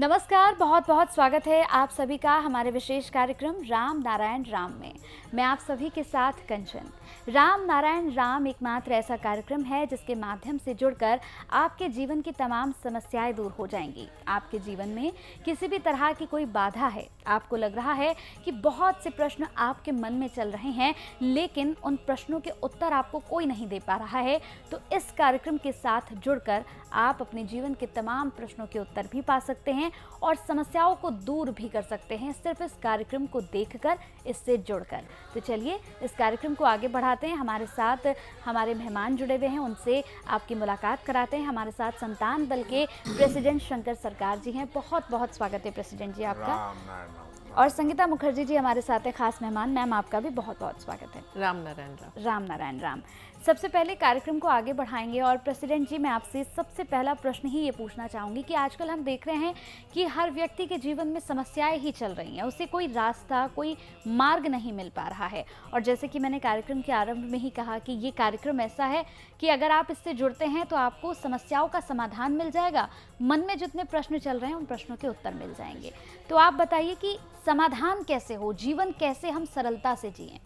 नमस्कार, बहुत बहुत स्वागत है आप सभी का हमारे विशेष कार्यक्रम राम नारायण राम में। मैं आप सभी के साथ कंचन। राम नारायण राम एकमात्र ऐसा कार्यक्रम है जिसके माध्यम से जुड़कर आपके जीवन की तमाम समस्याएं दूर हो जाएंगी। आपके जीवन में किसी भी तरह की कोई बाधा है, आपको लग रहा है कि बहुत से प्रश्न आपके मन में चल रहे हैं लेकिन उन प्रश्नों के उत्तर आपको कोई नहीं दे पा रहा है, तो इस कार्यक्रम के साथ जुड़कर आप अपने जीवन के तमाम प्रश्नों के उत्तर भी पा सकते हैं और समस्याओं को दूर भी कर सकते हैं सिर्फ इस कार्यक्रम को देखकर, इससे जुड़कर। तो चलिए इस कार्यक्रम को आगे बढ़ाते हैं। हमारे साथ हमारे मेहमान जुड़े हुए हैं, उनसे आपकी मुलाकात कराते हैं। हमारे साथ संतान दल के प्रेसिडेंट शंकर सरकार जी हैं। बहुत बहुत स्वागत है प्रेसिडेंट जी आपका। और संगीता मुखर्जी जी हमारे साथ है, खास मेहमान। मैम आपका भी बहुत बहुत स्वागत है। राम नारायण राम। राम नारायण राम। सबसे पहले कार्यक्रम को आगे बढ़ाएंगे और प्रेसिडेंट जी मैं आपसे सबसे पहला प्रश्न ही ये पूछना चाहूँगी कि आजकल हम देख रहे हैं कि हर व्यक्ति के जीवन में समस्याएं ही चल रही हैं, उसे कोई रास्ता, कोई मार्ग नहीं मिल पा रहा है। और जैसे कि मैंने कार्यक्रम के आरंभ में ही कहा कि ये कार्यक्रम ऐसा है कि अगर आप इससे जुड़ते हैं तो आपको समस्याओं का समाधान मिल जाएगा, मन में जितने प्रश्न चल रहे हैं उन प्रश्नों के उत्तर मिल जाएंगे। तो आप बताइए कि समाधान कैसे हो, जीवन कैसे हम सरलता से जिएं?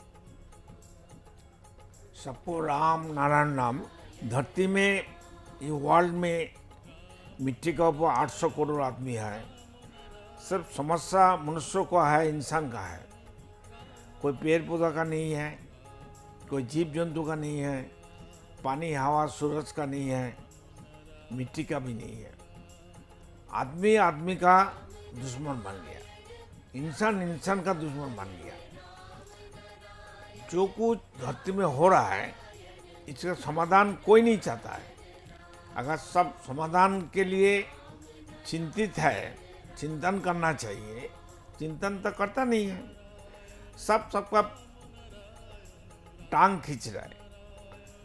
सबको राम नारायण नाम। धरती में, ये वर्ल्ड में मिट्टी का ऊपर 800 करोड़ आदमी है। सिर्फ समस्या मनुष्यों का है, इंसान का है। कोई पेड़ पौधा का नहीं है, कोई जीव जंतु का नहीं है, पानी हवा सूरज का नहीं है, मिट्टी का भी नहीं है। आदमी आदमी का दुश्मन बन गया, इंसान इंसान का दुश्मन बन गया। जो कुछ धरती में हो रहा है इसका समाधान कोई नहीं चाहता है। अगर सब समाधान के लिए चिंतित है, चिंतन करना चाहिए, चिंतन तो करता नहीं है। सब सबका टांग खींच रहा है,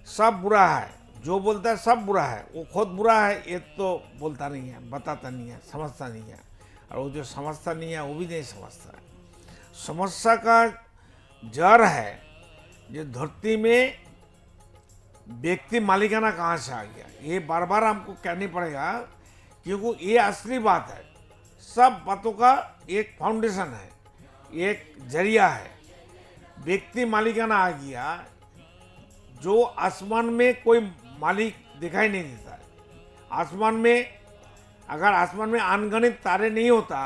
सब बुरा है, जो बोलता है सब बुरा है। वो खुद बुरा है ये तो बोलता नहीं है, बताता नहीं है, समझता नहीं है। और वो जो समझता नहीं है वो भी नहीं समझता है। समस्या का जड़ है जो धरती में व्यक्ति मालिकाना कहाँ से आ गया, ये बार बार हमको कहनी पड़ेगा, क्योंकि ये असली बात है। सब बातों का एक फाउंडेशन है, एक जरिया है। व्यक्ति मालिकाना आ गया, जो आसमान में कोई मालिक दिखाई नहीं देता है। आसमान में, अगर आसमान में अनगिनत तारे नहीं होता,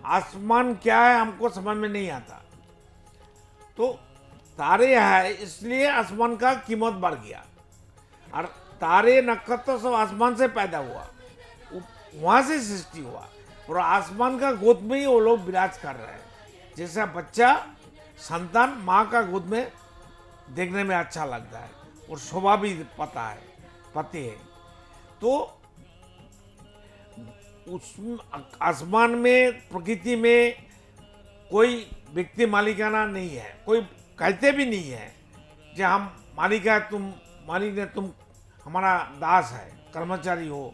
आसमान क्या है हमको समझ में नहीं आता। तो तारे है इसलिए आसमान का कीमत बढ़ गया। और तारे नक्षत्र सब आसमान से पैदा हुआ, वहाँ से सृष्टि हुआ, और आसमान का गोद में ही वो लोग विराज कर रहे हैं। जैसा बच्चा, संतान माँ का गोद में देखने में अच्छा लगता है और शोभा भी पाते हैं। तो उस आसमान में, प्रकृति में कोई व्यक्ति मालिकाना नहीं है। कोई कहते भी नहीं है कि हम मालिक है, तुम मालिक ने, तुम हमारा दास है, कर्मचारी हो,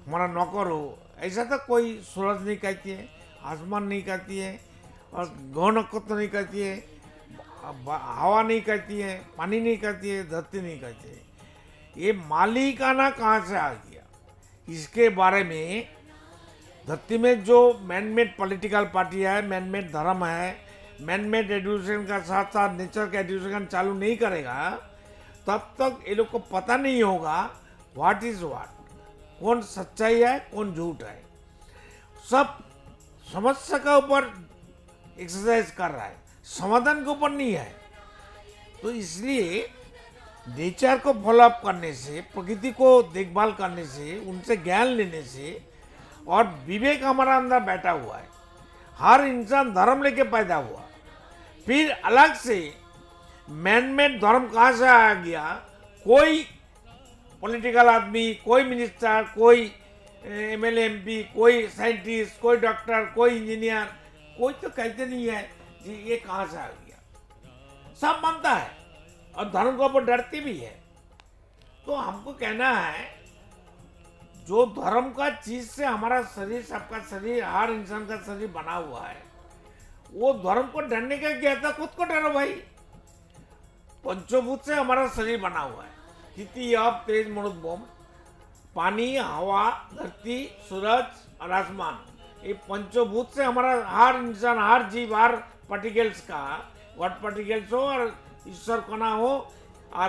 हमारा नौकर हो। ऐसा तो कोई सूरज नहीं कहती है, आसमान नहीं कहती है, और ग्रह नक्षत्र नहीं कहती है, हवा नहीं कहती है, पानी नहीं कहती है, धरती नहीं कहती है। ये मालिकाना कहाँ से आ गया, इसके बारे में धरती में जो मैन मेड पॉलिटिकल पार्टी है, मैन मेड धर्म है, मैन मेड एजुकेशन का साथ साथ नेचर का एजुकेशन चालू नहीं करेगा, तब तक ये लोग को पता नहीं होगा व्हाट इज व्हाट, कौन सच्चाई है कौन झूठ है। सब समस्या के ऊपर एक्सरसाइज कर रहा है, समाधान के ऊपर नहीं है। तो इसलिए नेचर को फॉलोअप करने से, प्रकृति को देखभाल करने से, उनसे ज्ञान लेने से, और विवेक हमारा अंदर बैठा हुआ है। हर इंसान धर्म लेके पैदा हुआ, फिर अलग से मैन मेड धर्म कहाँ से आ गया। कोई पॉलिटिकल आदमी, कोई मिनिस्टर, कोई एमएलए एमपी, कोई साइंटिस्ट, कोई डॉक्टर, कोई इंजीनियर, कोई तो कहते नहीं है जी ये कहाँ से आ गया। सब मानता है और धर्म के ऊपर डरते भी है। तो हमको कहना है, जो धर्म का चीज से हमारा शरीर, सबका शरीर, हर इंसान का शरीर बना हुआ है, वो धर्म को डरने का क्या था, खुद को डरो भाई। पंचभूत से हमारा शरीर बना हुआ है, स्थिति, आप, तेज, मरुत, बम, पानी, हवा, धरती, सूरज और आसमान, ये पंचभूत से हमारा हर इंसान, हर जीव, हर पार्टिकल्स का, गॉड पार्टिकल्स हो और ईश्वर कणा हो और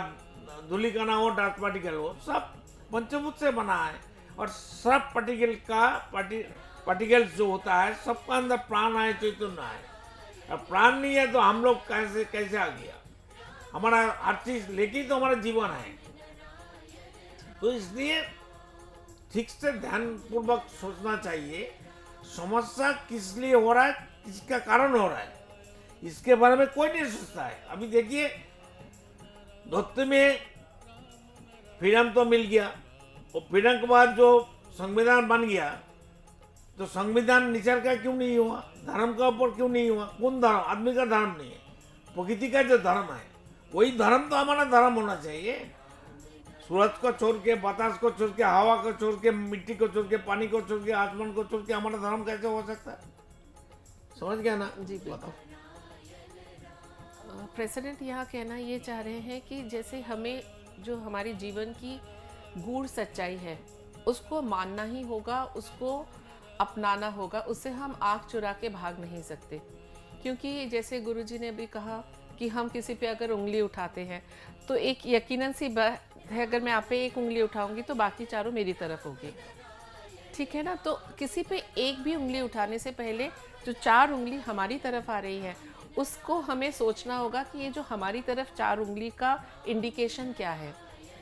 धूलि कणा हो, डार्क पार्टिकल हो, सब पंचभूत से बना है। और सब पार्टिकल का पार्टिकल्स जो होता है सबका अंदर प्राण है, चैतन्य है। और प्राण नहीं है तो हम लोग कैसे आ गया? हमारा हर चीज लेके तो हमारा जीवन है। तो इसलिए ठीक से ध्यान पूर्वक सोचना चाहिए, समस्या किस लिए हो रहा है, किसका कारण हो रहा है, इसके बारे में कोई नहीं सोचता है। अभी देखिए, धोती में फ्रीडम तो मिल गया, और फ्रीडम के बाद जो संविधान बन गया, तो संविधान नेचर का क्यों नहीं हुआ, धर्म का ऊपर क्यों नहीं हुआ? कौन धर्म? आदमी का धर्म नहीं है, प्रकृति का जो धर्म है वही धर्म तो हमारा धर्म होना चाहिए। सूरज को छोड़ के, बतास को छोड़ के, हवा को छोड़ के, मिट्टी को छोड़ के, पानी को छोड़ के, आसमान को छोड़ के हमारा धर्म कैसे हो सकता है? समझ गया ना? जी बताओ। प्रेसिडेंट यहाँ कहना ये चाह रहे हैं कि जैसे हमें जो हमारी जीवन की गूढ़ सच्चाई है उसको मानना ही होगा, उसको अपनाना होगा, उससे हम आँख चुरा के भाग नहीं सकते। क्योंकि जैसे गुरुजी ने भी कहा कि हम किसी पे अगर उंगली उठाते हैं तो एक यकीनन सी बात है, अगर मैं आप पे एक उंगली उठाऊंगी तो बाकी चारों मेरी तरफ होगी, ठीक है ना? तो किसी पे एक भी उंगली उठाने से पहले जो 4 उंगली हमारी तरफ आ रही है उसको हमें सोचना होगा कि ये जो हमारी तरफ 4 उंगली का इंडिकेशन क्या है।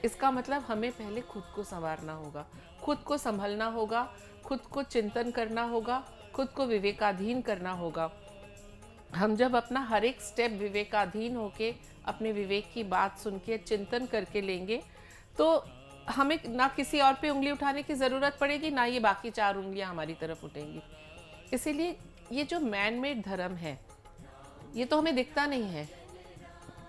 इसका मतलब हमें पहले खुद को संवारना होगा, खुद को संभलना होगा, खुद को चिंतन करना होगा, खुद को विवेकाधीन करना होगा। हम जब अपना हर एक स्टेप विवेकाधीन होके अपने विवेक की बात सुन के चिंतन करके लेंगे तो हमें ना किसी और पे उंगली उठाने की ज़रूरत पड़ेगी, ना ये बाकी 4 उंगलियां हमारी तरफ उठेंगी। इसीलिए ये जो मैन मेड धर्म है ये तो हमें दिखता नहीं है,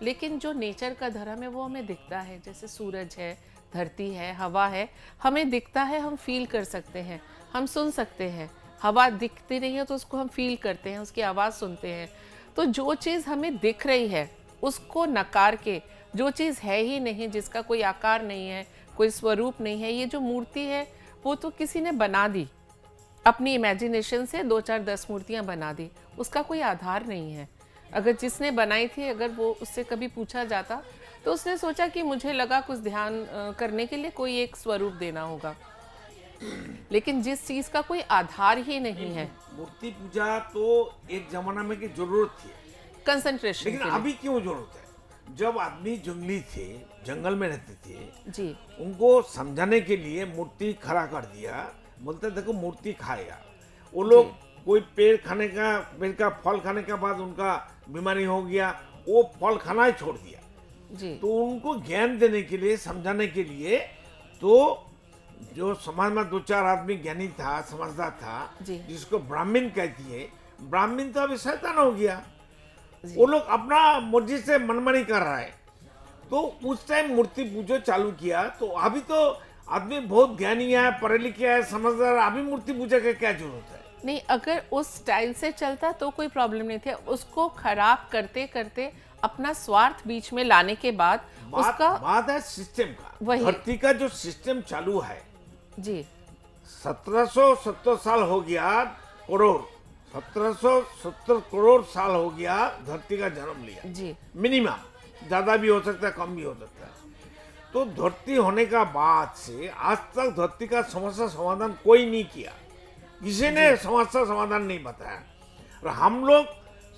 लेकिन जो नेचर का धर्म है वो हमें दिखता है। जैसे सूरज है, धरती है, हवा है, हमें दिखता है, हम फील कर सकते हैं, हम सुन सकते हैं। हवा दिखती नहीं है तो उसको हम फील करते हैं, उसकी आवाज़ सुनते हैं। तो जो चीज़ हमें दिख रही है उसको नकार के, जो चीज़ है ही नहीं, जिसका कोई आकार नहीं है, कोई स्वरूप नहीं है, ये जो मूर्ति है वो तो किसी ने बना दी, अपनी इमेजिनेशन से 2 4 10 मूर्तियाँ बना दी, उसका कोई आधार नहीं है। अगर जिसने बनाई थी, अगर वो उससे कभी पूछा जाता तो उसने सोचा कि मुझे लगा कुछ ध्यान करने के लिए कोई एक स्वरूप देना होगा, लेकिन जिस चीज़ का कोई आधार ही नहीं है। मूर्ति पूजा तो एक जमाना में की जरूरत थी, कंसंट्रेशन लेकिन अभी क्यों जरूरत है? जब आदमी जंगली थे, जंगल में रहते थे जी, उनको समझाने के लिए मूर्ति खड़ा कर दिया, बोलते देखो मूर्ति खाएगा। वो लोग कोई पेड़ का फल खाने के बाद उनका बीमारी हो गया, वो फल खाना ही छोड़ दिया जी। तो उनको ज्ञान देने के लिए, समझाने के लिए, तो जो समाज में 2 4 आदमी ज्ञानी था, समझदार था, जिसको ब्राह्मण कहती है, ब्राह्मण तो अभी शैतान हो गया। वो लोग अपना मर्जी से मनमानी कर रहा है। तो उस टाइम मूर्ति पूजो चालू किया, तो अभी तो आदमी बहुत ज्ञानी है, पढ़े लिखे है, समझदार, अभी मूर्ति पूजा की क्या जरूरत है? नहीं, अगर उस स्टाइल से चलता तो कोई प्रॉब्लम नहीं था। उसको खराब करते करते अपना स्वार्थ बीच में लाने के बाद उसका बात है सिस्टम का। वही धरती का जो सिस्टम चालू है जी, 1770 साल हो गया, करोड़ 1770 करोड़ साल हो गया धरती का जन्म लिया जी, मिनिमम, ज्यादा भी हो सकता है, कम भी हो सकता है। तो धरती होने का बाद से आज तक धरती का समस्या समाधान कोई नहीं किया, किसी ने समस्या समाधान नहीं बताया। और हम लोग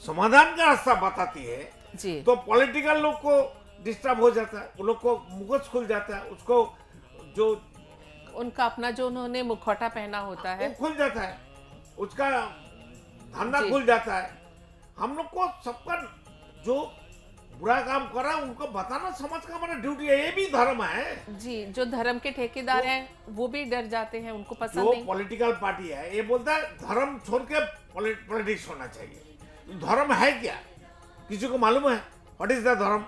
समाधान का रास्ता बताती है जी, तो पॉलिटिकल लोग को डिस्टर्ब हो जाता है, वो लोग को मुखोश खुल जाता है, उसको जो उनका अपना जो उन्होंने मुखौटा पहना होता है वो खुल जाता है, उसका धंधा खुल जाता है। हम लोग को सबका जो बुरा काम कर रहा है उनको बताना समझ का हमारा ड्यूटी है, ये भी धर्म है जी। जो धर्म के ठेकेदार हैं वो भी डर जाते हैं, उनको पसंद जो नहीं। पॉलिटिकल पार्टी है ये बोलता है धर्म छोड़ के पॉलिटिक्स होना चाहिए। धर्म है क्या, किसी को मालूम है? व्हाट इज द धर्म?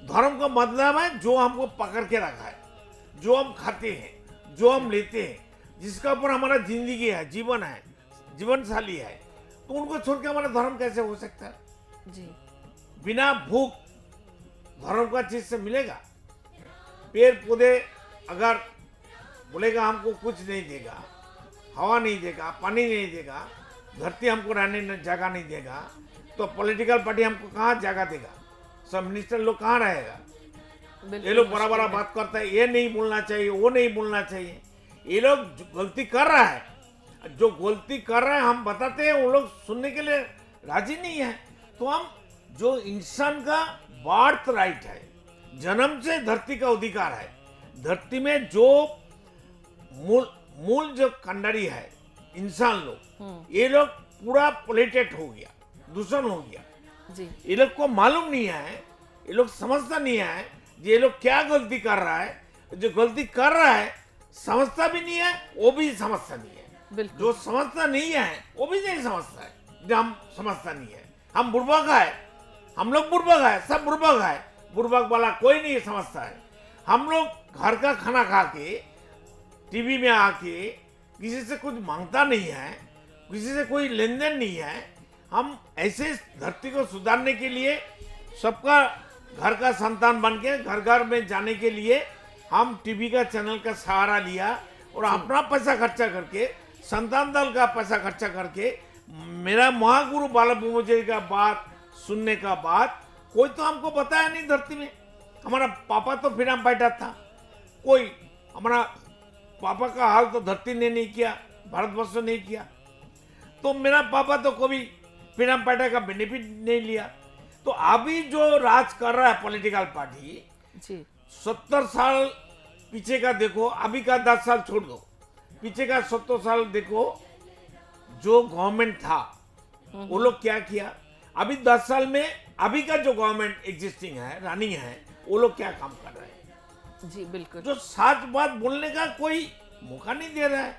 धर्म का मतलब है जो हमको पकड़ के रखा है, जो हम खाते हैं, जो हम लेते हैं, जिसका ऊपर हमारा जिंदगी है, जीवन है, जीवन शैली है, तो उनको छोड़ के हमारा धर्म कैसे हो सकता है? जी, बिना भूख धर्म का चीज से मिलेगा? पेड़ पौधे अगर बोलेगा हमको कुछ नहीं देगा हवा नहीं देगा, पानी नहीं देगा, धरती हमको रहने जगह नहीं देगा, तो पॉलिटिकल पार्टी हमको कहाँ जगह देगा? सब मिनिस्टर लोग कहाँ रहेगा? ये लोग बड़ा बड़ा बात करते हैं, ये नहीं बोलना चाहिए, वो नहीं बोलना चाहिए। ये लोग गलती कर रहा है, जो गलती कर रहे हैं हम बताते हैं, वो लोग सुनने के लिए राजी नहीं है। तो हम जो इंसान का बर्थ राइट है, जन्म से धरती का अधिकार है, धरती में जो मूल जो कंडरी है इंसान लोग, ये लोग पूरा पोल्यूटेड हो गया, दूषण हो गया जी। ये लोग को मालूम नहीं है, ये लोग समझता नहीं है ये लोग क्या गलती कर रहा है। जो गलती कर रहा है समझता भी नहीं है, वो भी समझता नहीं है। बिल्कुल। जो समझता नहीं है वो भी नहीं समझता है, जो हम समझता नहीं है। हम बुर्बक है, हम लोग बुर्बक है, सब बुर्बक है, बुर्बक वाला कोई नहीं समझता है। हम लोग घर का खाना खा के टीवी में आके किसी से कुछ मांगता नहीं है, किसी से कोई लेन देन नहीं है। हम ऐसे धरती को सुधारने के लिए सबका घर का संतान बन के घर घर में जाने के लिए हम टीवी का चैनल का सहारा लिया और अपना पैसा खर्चा करके, संतान दल का पैसा खर्चा करके, मेरा महागुरु बाला ब्रह्मचारी का बात सुनने का बाद कोई तो हमको बताया नहीं धरती में। हमारा पापा तो फ्रीडम फाइटर था, कोई हमारा पापा का हाल तो धरती ने नहीं किया, भारतवर्ष ने नहीं किया। तो मेरा पापा तो कभी फ्रीडम फाइटर का बेनिफिट नहीं लिया। तो अभी जो राज कर रहा है पॉलिटिकल पार्टी जी, 70 साल पीछे का देखो, अभी का 10 साल छोड़ दो, पीछे का 70 साल देखो, जो गवर्नमेंट था वो लोग क्या किया। अभी 10 साल में अभी का जो गवर्नमेंट एग्जिस्टिंग है, रनिंग है, वो लोग क्या काम कर रहे हैं। जी बिल्कुल। जो सच बात बोलने का कोई मौका नहीं दे रहा है।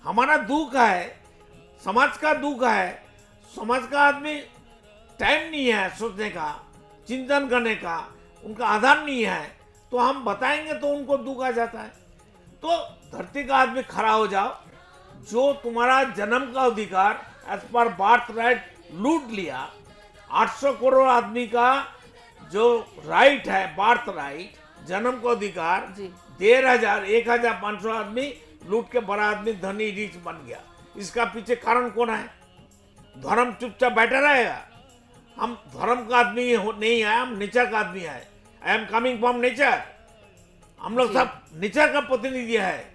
हमारा दुख है, समाज का दुख है, समाज का आदमी टाइम नहीं है सोचने का, चिंतन करने का, उनका आधार नहीं है, तो हम बताएंगे तो उनको दुख आ जाता है। तो धरती का आदमी खड़ा हो जाओ, जो तुम्हारा जन्म का अधिकार एज पर बर्थ राइट लूट लिया, 800 करोड़ आदमी का जो राइट है, बर्थ राइट, जन्म का अधिकार, जी। 1500 आदमी लूट के बड़ा आदमी धनी रिच बन गया। इसका पीछे कारण कौन है? धर्म चुपचाप बैठा रहेगा? हम धर्म का आदमी नहीं है, हम नेचर का आदमी है। I am coming from nature. हम लोग सब नेचर का प्रतिनिधि है।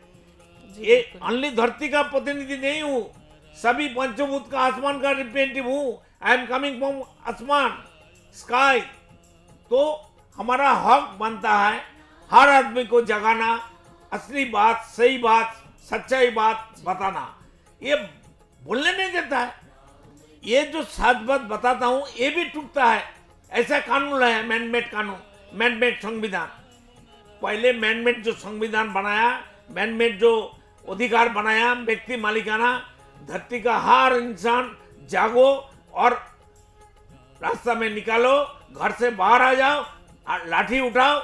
ये ओनली धरती का प्रतिनिधि नहीं हूँ, सभी पंचभूत का, आसमान का रिप्रेजेंटेटिव हूँ। आई एम कमिंग फ्रॉम आसमान, स्काई। तो हमारा हक बनता है हर आदमी को जगाना, असली बात, सही बात, सच्चाई बात बताना। ये बोलने नहीं देता है। ये जो सच बात बताता हूँ ये भी टूटता है। ऐसा कानून है, मैनमेड कानून, मैनमेड संविधान। पहले मैनमेड जो संविधान बनाया, मैनमेड जो अधिकार बनाया, व्यक्ति मालिकाना, धरती का हर इंसान जागो और रास्ता में निकालो, घर से बाहर आ जाओ, लाठी उठाओ,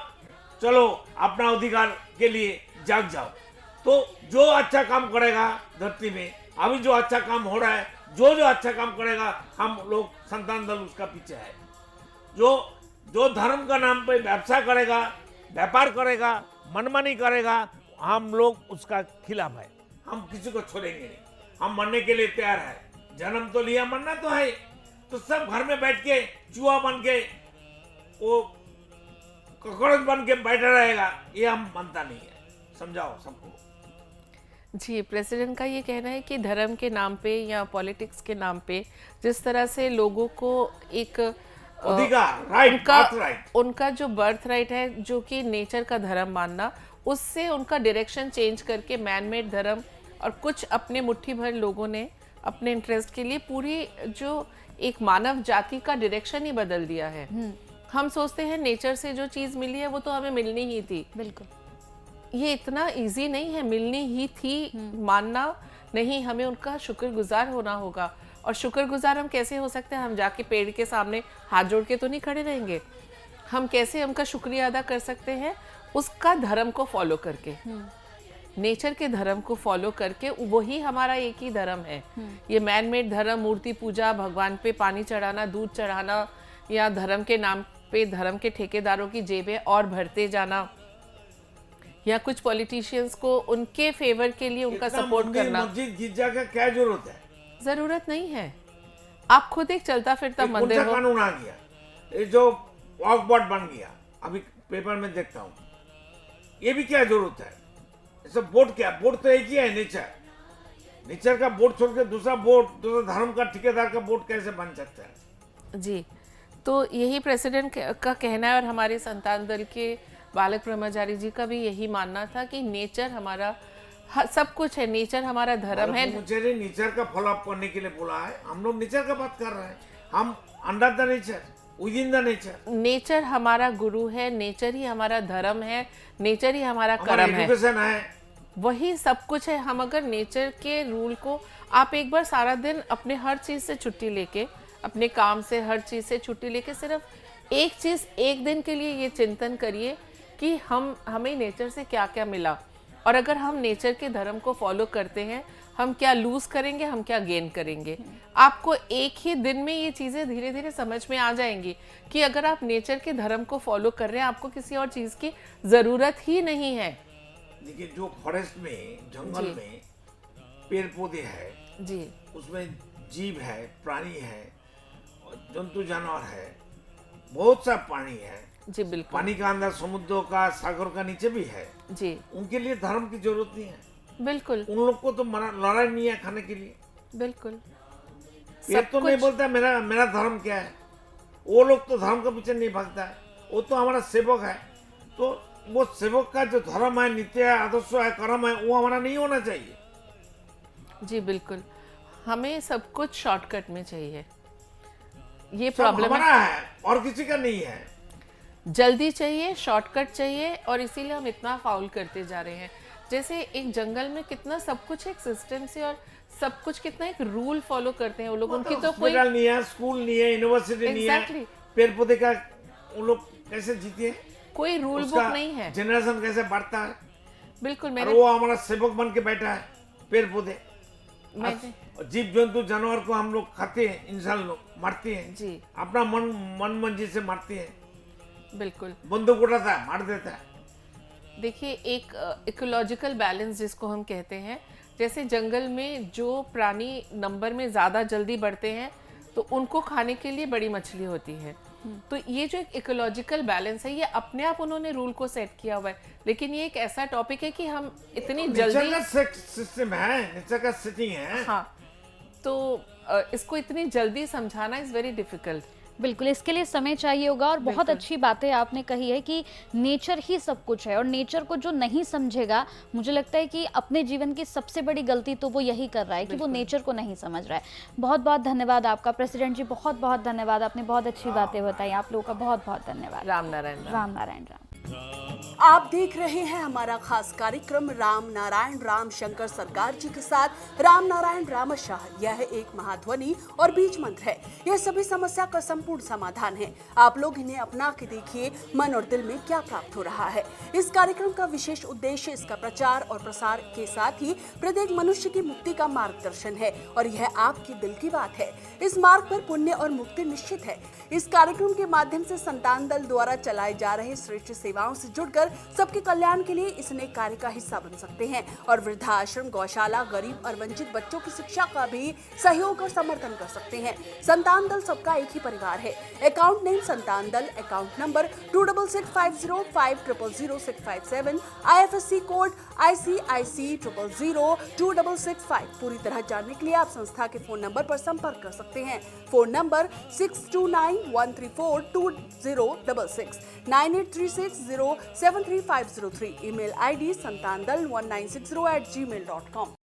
चलो अपना अधिकार के लिए जाग जाओ। तो जो अच्छा काम करेगा धरती में, अभी जो अच्छा काम हो रहा है, जो अच्छा काम करेगा, हम लोग संतान दल उसका पीछे है। जो धर्म का नाम पे व्यवसाय करेगा, व्यापार करेगा, मनमानी करेगा, हम लोग उसका खिलाफ है। हम किसी को छोड़ेंगे नहीं, हम मरने के लिए तैयार है। जन्म तो लिया, मरना तो है। तो सब घर में बैठ के चूहा बन के, वो कॉकरोच बन के बैठा रहेगा, ये हम मानता नहीं है। समझाओ सबको। जी, प्रेसिडेंट का ये कहना है कि धर्म के नाम पे या पॉलिटिक्स के नाम पे जिस तरह से लोगों को एक अधिकार, राइट, राइट, उनका जो बर्थ राइट है, जो कि नेचर का धर्म मानना, उससे उनका डायरेक्शन चेंज करके मैनमेड धर्म और कुछ अपने मुट्ठी भर लोगों ने अपने इंटरेस्ट के लिए पूरी जो एक मानव जाति का डायरेक्शन ही बदल दिया है। हम सोचते हैं नेचर से जो चीज़ मिली है वो तो हमें मिलनी ही थी। बिल्कुल, ये इतना इजी नहीं है, मिलनी ही थी मानना नहीं, हमें उनका शुक्रगुजार होना होगा। और शुक्रगुजार हम कैसे हो सकते हैं? हम जाके पेड़ के सामने हाथ जोड़ के तो नहीं खड़े रहेंगे। हम कैसे उनका शुक्रिया अदा कर सकते हैं? उसका धर्म को फॉलो करके, नेचर के धर्म को फॉलो करके, वही हमारा एक ही धर्म है। ये मैन मेड धर्म, मूर्ति पूजा, भगवान पे पानी चढ़ाना, दूध चढ़ाना, या धर्म के नाम पे धर्म के ठेकेदारों की जेबें और भरते जाना, या कुछ पॉलिटिशियंस को उनके फेवर के लिए उनका इतना सपोर्ट मंदिर करना मस्जिद गिरजा का क्या जरूरत है? जरूरत नहीं है। आप खुद एक चलता फिरता ये कौन मंदिर सा हो। कानून आ गया? ये जो वॉक बोर्ड बन गया, अभी पेपर में देखता हूँ, ये भी क्या जरूरत है? ऐसा बोर्ड क्या? बोर्ड तो एक ही है, नेचर। नेचर का बोर्ड छोड़ के दूसरा बोर्ड, दूसरा धर्म का ठेकेदार का बोर्ड कैसे बन सकता है? जी, तो यही प्रेसिडेंट का कहना है और हमारे संतान दल के बालक ब्रह्मचारी जी का भी यही मानना था कि नेचर हमारा सब कुछ है, नेचर हमारा धर्म है। मुझे नेचर का फॉलोअप करने के लिए बोला है। हम लोग नेचर का बात कर रहे हैं। हम under the nature, with in the nature. Nature हमारा गुरु है, नेचर ही हमारा धर्म है, नेचर ही हमारा कर्म है, एजुकेशन है, वही सब कुछ है। हम अगर नेचर के रूल को, आप एक बार सारा दिन अपने हर चीज से छुट्टी लेके, अपने काम से हर चीज से छुट्टी लेके सिर्फ एक चीज एक दिन के लिए ये चिंतन करिए कि हमें नेचर से क्या क्या मिला, और अगर हम नेचर के धर्म को फॉलो करते हैं, हम क्या लूज करेंगे, हम क्या गेन करेंगे। आपको एक ही दिन में ये चीजें धीरे धीरे समझ में आ जाएंगी कि अगर आप नेचर के धर्म को फॉलो कर रहे हैं, आपको किसी और चीज की जरूरत ही नहीं है। देखिए, जो फॉरेस्ट में, जंगल में पेड़ पौधे है जी, उसमें जीव है, प्राणी है, जंतु जानवर है, बहुत सा पानी है। जी बिल्कुल। पानी का अंदर समुद्रों का, सागर का नीचे भी है। जी उनके लिए धर्म की जरूरत नहीं है। बिल्कुल उन लोग को तो लड़ाई नहीं है खाने के लिए। बिल्कुल। पेड़ तो नहीं बोलता मेरा धर्म क्या है। वो लोग तो धर्म के पीछे नहीं भागता है, वो तो हमारा सेवक है। तो वो सेवक का जो धर्म है, नित्य है, आदर्श है, कर्म है, वो हमारा नहीं होना चाहिए। जी बिल्कुल। हमें सब कुछ शॉर्टकट में चाहिए, ये सब प्रॉब्लम हमारा है। है और किसी का नहीं है। जल्दी चाहिए, शॉर्टकट चाहिए, और इसीलिए हम इतना फाउल करते जा रहे हैं। जैसे एक जंगल में कितना सब कुछ एक सिस्टम से, और सब कुछ कितना एक रूल फॉलो करते हैं वो लोग। उनकी तो कोई हॉस्पिटल नहीं है, स्कूल नहीं है, यूनिवर्सिटी नहीं है, Exactly. पेड़ पौधे का वो लोग कैसे जीते हैं? कोई रूल बुक नहीं है। जनरेशन कैसे बढ़ता है? बिल्कुल। और मैंने वो हमारा सेवक बन के बैठा है, पेड़ पौधे। मैंने जीव जंतु जानवर को हम लोग खाते हैं, इंसान लोग मारते हैं जी अपना मन मर्जी से मारते हैं। बिल्कुल। बंदूक उठाता है, मार देता है। देखिए, एक इकोलॉजिकल बैलेंस जिसको हम कहते हैं, जैसे जंगल में जो प्राणी नंबर में ज़्यादा जल्दी बढ़ते हैं तो उनको खाने के लिए बड़ी मछली होती है। तो ये जो एक इकोलॉजिकल बैलेंस है, ये अपने आप उन्होंने रूल को सेट किया हुआ है। लेकिन ये एक ऐसा टॉपिक है कि हम इतनी जल्दी, नेचर का सिस्टम है, नेचर का सेटिंग है। हाँ, तो इसको इतनी जल्दी समझाना इज़ वेरी डिफिकल्ट। बिल्कुल, इसके लिए समय चाहिए होगा। और बहुत अच्छी बातें आपने कही है कि नेचर ही सब कुछ है, और नेचर को जो नहीं समझेगा, मुझे लगता है कि अपने जीवन की सबसे बड़ी गलती तो वो यही कर रहा है कि वो नेचर को नहीं समझ रहा है। बहुत बहुत धन्यवाद आपका प्रेसिडेंट जी, बहुत बहुत धन्यवाद। आपने बहुत अच्छी बातें बताई, आप लोगों का बहुत बहुत धन्यवाद। राम नारायण राम। राम नारायण राम। आप देख रहे हैं हमारा खास कार्यक्रम राम नारायण राम शंकर सरकार जी के साथ राम नारायण रामशाह। यह एक महाध्वनि और बीज मंत्र है। यह सभी समस्या का संपूर्ण समाधान है। आप लोग इन्हें अपना के देखिए, मन और दिल में क्या प्राप्त हो रहा है। इस कार्यक्रम का विशेष उद्देश्य इसका प्रचार और प्रसार के साथ ही प्रत्येक मनुष्य की मुक्ति का मार्गदर्शन है, और यह आपके दिल की बात है। इस मार्ग पर पुण्य और मुक्ति निश्चित है। इस कार्यक्रम के माध्यम से संतान दल द्वारा चलाए जा रहे श्रेष्ठ सेवाओं से जुड़कर सबके कल्याण के लिए इस नए कार्य का हिस्सा बन सकते हैं, और वृद्धाश्रम, गौशाला, गरीब और वंचित बच्चों की शिक्षा का भी सहयोग और समर्थन कर सकते हैं। संतान दल सबका एक ही परिवार है। अकाउंट नेम संतान दल, account number 266505000657, IFSC code ICIC 0002665। पूरी तरह जानने के लिए आप संस्था के फोन नंबर पर संपर्क कर सकते हैं। Phone number 6291342066, 9836073503। Email ID santandal1960@gmail.com।